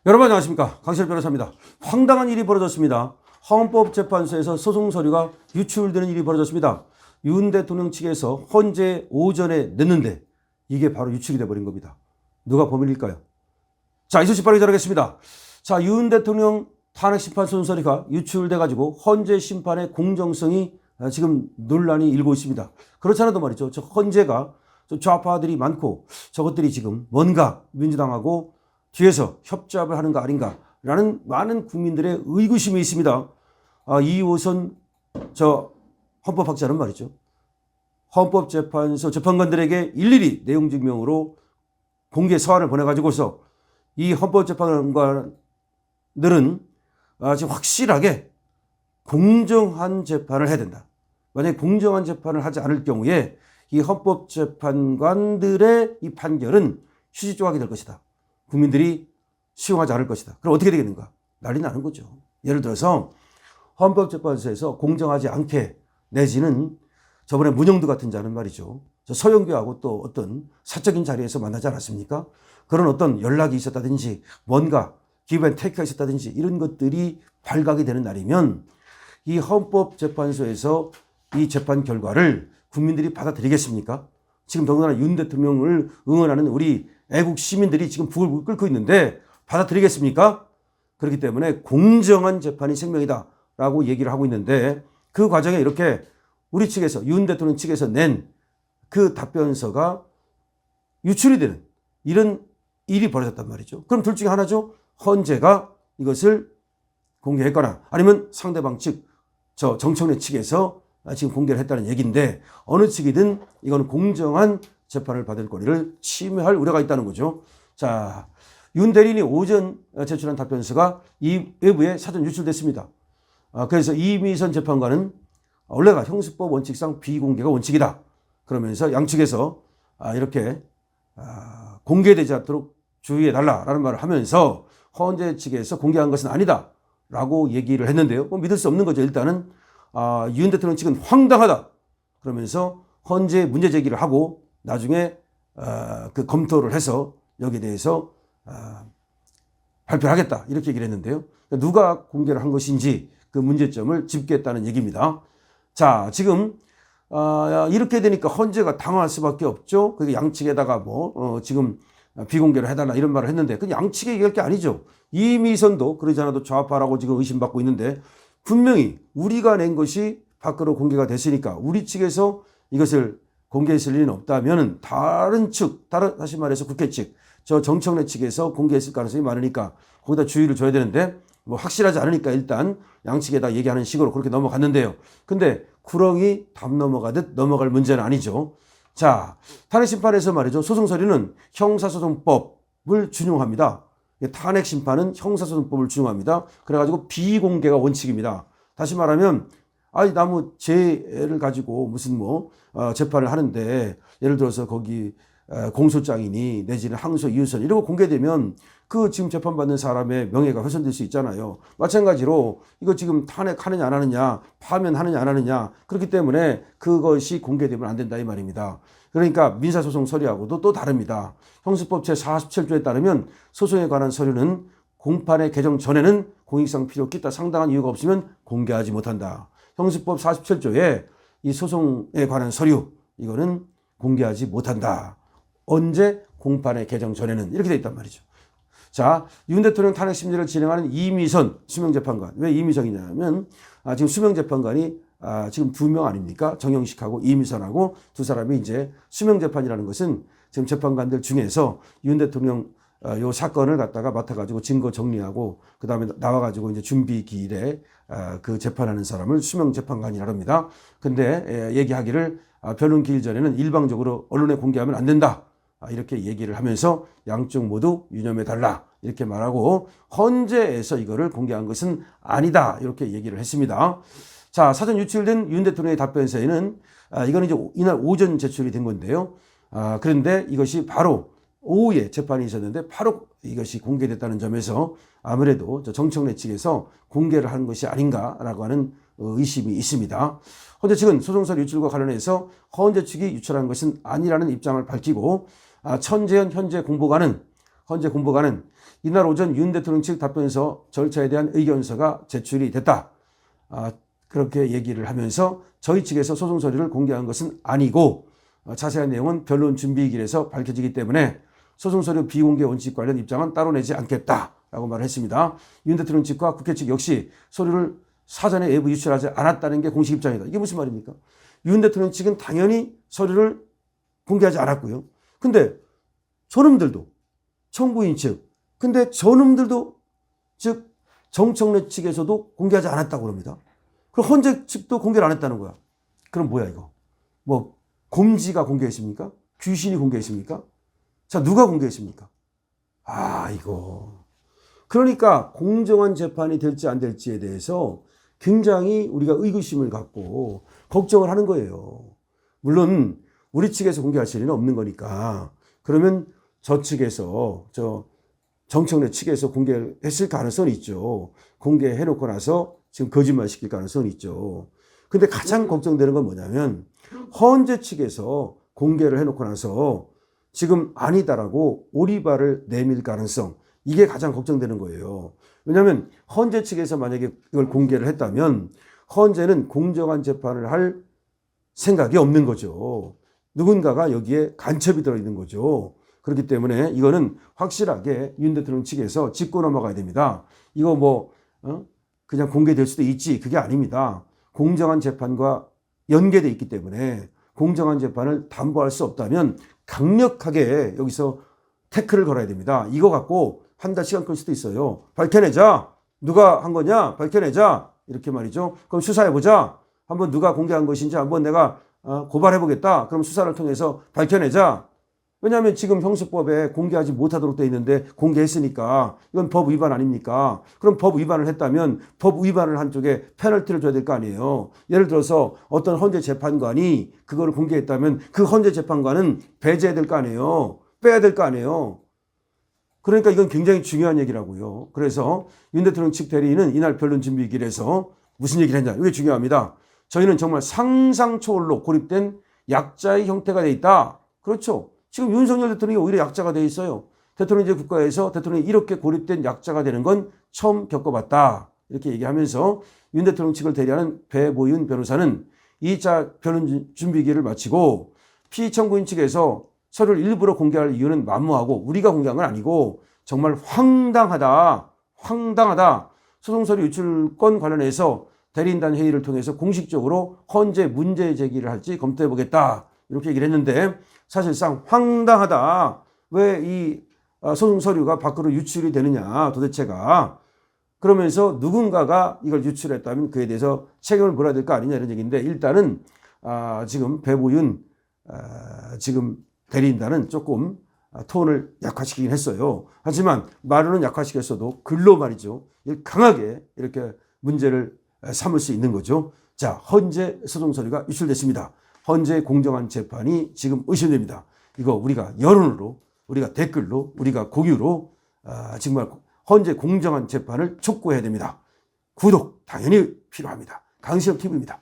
여러분 안녕하십니까, 강시열 변호사입니다. 황당한 일이 벌어졌습니다. 헌법재판소에서 소송 서류가 유출되는 일이 벌어졌습니다. 윤 대통령 측에서 헌재 오전에 냈는데 이게 바로 유출이 돼버린 겁니다. 누가 범인일까요? 자, 이 소식 바로 전하겠습니다. 자, 윤 대통령 탄핵심판 소송 서류가 유출돼가지고 헌재 심판의 공정성이 지금 논란이 일고 있습니다. 그렇지 않아도 말이죠, 저 헌재가 좌파들이 많고 저것들이 지금 뭔가 민주당하고 뒤에서 협잡을 하는 거 아닌가라는 많은 국민들의 의구심이 있습니다. 이호선 헌법학자는 말이죠, 헌법재판소 재판관들에게 일일이 내용 증명으로 공개 서한을 보내가지고서 이 헌법재판관들은 지금 확실하게 공정한 재판을 해야 된다. 만약에 공정한 재판을 하지 않을 경우에 이 헌법재판관들의 이 판결은 휴지 조각이 될 것이다. 국민들이 수용하지 않을 것이다. 그럼 어떻게 되겠는가? 난리 나는 거죠. 예를 들어서 헌법재판소에서 공정하지 않게 내지는 저번에 문영두 같은 자는 말이죠, 저 서영교하고 또 어떤 사적인 자리에서 만나지 않았습니까? 그런 어떤 연락이 있었다든지 뭔가 기브앤테이크가 있었다든지 이런 것들이 발각이 되는 날이면 이 헌법재판소에서 이 재판 결과를 국민들이 받아들이겠습니까? 지금 더군다나 윤 대통령을 응원하는 우리 애국 시민들이 지금 북을 끓고 있는데 받아들이겠습니까? 그렇기 때문에 공정한 재판이 생명이다 라고 얘기를 하고 있는데, 그 과정에 이렇게 우리 측에서, 윤 대통령 측에서 낸 그 답변서가 유출이 되는 이런 일이 벌어졌단 말이죠. 그럼 둘 중에 하나죠. 헌재가 이것을 공개했거나 아니면 상대방 측, 저 정청래 측에서 지금 공개를 했다는 얘기인데, 어느 측이든 이거는 공정한 재판을 받을 권리를 침해할 우려가 있다는 거죠. 자, 윤 대리인이 오전 제출한 답변서가 이 외부에 사전 유출됐습니다. 그래서 이미선 재판관은 원래가 형수법 원칙상 비공개가 원칙이다. 그러면서 양측에서 이렇게 공개되지 않도록 주의해달라라는 말을 하면서 헌재 측에서 공개한 것은 아니다 라고 얘기를 했는데요. 믿을 수 없는 거죠. 일단은 윤 대통령 측은 황당하다 그러면서 헌재에 문제 제기를 하고 나중에 그 검토를 해서 여기에 대해서 발표를 하겠다 이렇게 얘기를 했는데요. 누가 공개를 한 것인지 그 문제점을 짚겠다는 얘기입니다. 자, 지금 이렇게 되니까 헌재가 당황할 수밖에 없죠. 그 양측에다가 지금 비공개를 해달라 이런 말을 했는데, 그 양측에 얘기할 게 아니죠. 이미선도 그러지 않아도 좌파라고 지금 의심받고 있는데, 분명히 우리가 낸 것이 밖으로 공개가 됐으니까 우리 측에서 이것을 공개했을 리는 없다면 다른 측, 다시 말해서 국회 측, 저 정청래 측에서 공개했을 가능성이 많으니까 거기다 주의를 줘야 되는데, 확실하지 않으니까 일단 양측에다 얘기하는 식으로 그렇게 넘어갔는데요. 근데 구렁이 담 넘어가듯 넘어갈 문제는 아니죠. 자, 탄핵심판에서 말이죠, 소송서류는 형사소송법을 준용합니다. 탄핵심판은 형사소송법을 준용합니다. 그래가지고 비공개가 원칙입니다. 다시 말하면 나무 죄를 가지고 무슨 재판을 하는데, 예를 들어서 거기 공소장이니 내지는 항소 이유선 이런 거 공개되면 그 지금 재판받는 사람의 명예가 훼손될 수 있잖아요. 마찬가지로 이거 지금 탄핵하느냐 안 하느냐, 파면하느냐 안 하느냐, 그렇기 때문에 그것이 공개되면 안 된다 이 말입니다. 그러니까 민사소송 서류하고도 또 다릅니다. 형수법 제47조에 따르면 소송에 관한 서류는 공판의 개정 전에는 공익상 필요 기타 상당한 이유가 없으면 공개하지 못한다. 형수법 47조에 이 소송에 관한 서류 이거는 공개하지 못한다. 언제? 공판의 개정 전에는, 이렇게 되어 있단 말이죠. 자, 윤 대통령 탄핵 심리를 진행하는 이미선 수명재판관. 왜 이미선이냐면 지금 수명재판관이 지금 2명 아닙니까? 정영식하고 이미선하고 두 사람이 이제 수명재판이라는 것은 지금 재판관들 중에서 윤 대통령 요 사건을 갖다가 맡아가지고 증거 정리하고 그 다음에 나와가지고 이제 준비 기일에 그 재판하는 사람을 수명재판관이라고 합니다. 근데 얘기하기를 변론 기일 전에는 일방적으로 언론에 공개하면 안 된다. 이렇게 얘기를 하면서 양쪽 모두 유념해 달라 이렇게 말하고 헌재에서 이거를 공개한 것은 아니다 이렇게 얘기를 했습니다. 자, 사전 유출된 윤 대통령의 답변서에는 이거는 이제 이날 오전 제출이 된 건데요. 그런데 이것이 바로 오후에 재판이 있었는데 바로 이것이 공개됐다는 점에서 아무래도 정청래 측에서 공개를 한 것이 아닌가라고 하는 의심이 있습니다. 헌재 측은 소송서류 유출과 관련해서 헌재 측이 유출한 것은 아니라는 입장을 밝히고, 천재현 헌재 공보관은 이날 오전 윤 대통령 측 답변서 절차에 대한 의견서가 제출이 됐다. 그렇게 얘기를 하면서 저희 측에서 소송 서류를 공개한 것은 아니고 자세한 내용은 변론 준비기일에서 밝혀지기 때문에 소송 서류 비공개 원칙 관련 입장은 따로 내지 않겠다라고 말을 했습니다. 윤 대통령 측과 국회 측 역시 서류를 사전에 외부 유출하지 않았다는 게 공식 입장이다. 이게 무슨 말입니까? 윤 대통령 측은 당연히 서류를 공개하지 않았고요. 근데 저놈들도 청구인 측, 근데 저놈들도 즉 정청래 측에서도 공개하지 않았다고 그럽니다. 그럼 헌재 측도 공개를 안 했다는 거야. 그럼 뭐야 이거? 뭐 곰지가 공개했습니까? 귀신이 공개했습니까? 자, 누가 공개했습니까? 이거. 그러니까 공정한 재판이 될지 안 될지에 대해서 굉장히 우리가 의구심을 갖고 걱정을 하는 거예요. 물론 우리 측에서 공개할 수는 없는 거니까 그러면 저 측에서 정청래 측에서 공개했을 가능성이 있죠. 공개해놓고 나서 지금 거짓말 시킬 가능성이 있죠. 근데 가장 걱정되는 건 뭐냐면 헌재 측에서 공개를 해놓고 나서 지금 아니다라고 오리발을 내밀 가능성, 이게 가장 걱정되는 거예요. 왜냐하면 헌재 측에서 만약에 이걸 공개를 했다면 헌재는 공정한 재판을 할 생각이 없는 거죠. 누군가가 여기에 간첩이 들어있는 거죠. 그렇기 때문에 이거는 확실하게 윤 대통령 측에서 짚고 넘어가야 됩니다. 이거 그냥 공개될 수도 있지, 그게 아닙니다. 공정한 재판과 연계되어 있기 때문에 공정한 재판을 담보할 수 없다면 강력하게 여기서 태클을 걸어야 됩니다. 이거 갖고 한 달 시간 끌 수도 있어요. 밝혀내자. 누가 한 거냐? 밝혀내자. 이렇게 말이죠. 그럼 수사해보자. 한번 누가 공개한 것인지 한번 내가 고발해보겠다. 그럼 수사를 통해서 밝혀내자. 왜냐하면 지금 형사법에 공개하지 못하도록 되어 있는데 공개했으니까 이건 법 위반 아닙니까? 그럼 법 위반을 했다면 법 위반을 한 쪽에 페널티를 줘야 될 거 아니에요. 예를 들어서 어떤 헌재 재판관이 그거를 공개했다면 그 헌재 재판관은 배제해야 될 거 아니에요. 빼야 될 거 아니에요. 그러니까 이건 굉장히 중요한 얘기라고요. 그래서 윤 대통령 측 대리인은 이날 변론 준비기일에서 무슨 얘기를 했냐. 이게 중요합니다. 저희는 정말 상상 초월로 고립된 약자의 형태가 돼 있다. 그렇죠. 지금 윤석열 대통령이 오히려 약자가 돼 있어요. 대통령제 국가에서 대통령이 이렇게 고립된 약자가 되는 건 처음 겪어봤다. 이렇게 얘기하면서 윤 대통령 측을 대리하는 배보윤 변호사는 2차 변론 준비기일을 마치고 피의 청구인 측에서 서류를 일부러 공개할 이유는 만무하고 우리가 공개한 건 아니고 정말 황당하다. 소송서류 유출권 관련해서 대리인단 회의를 통해서 공식적으로 헌재 문제 제기를 할지 검토해보겠다. 이렇게 얘기를 했는데 사실상 황당하다. 왜 이 소송서류가 밖으로 유출이 되느냐 도대체가. 그러면서 누군가가 이걸 유출했다면 그에 대해서 책임을 물어야 될 거 아니냐 이런 얘기인데 일단은 지금 배보윤 지금 대리인단은 조금 톤을 약화시키긴 했어요. 하지만 말로는 약화시켰어도 글로 말이죠. 강하게 이렇게 문제를 삼을 수 있는 거죠. 자, 헌재 소송서류가 유출됐습니다. 헌재 공정한 재판이 지금 의심됩니다. 이거 우리가 여론으로, 우리가 댓글로, 우리가 공유로 정말 헌재 공정한 재판을 촉구해야 됩니다. 구독 당연히 필요합니다. 강신업 TV입니다.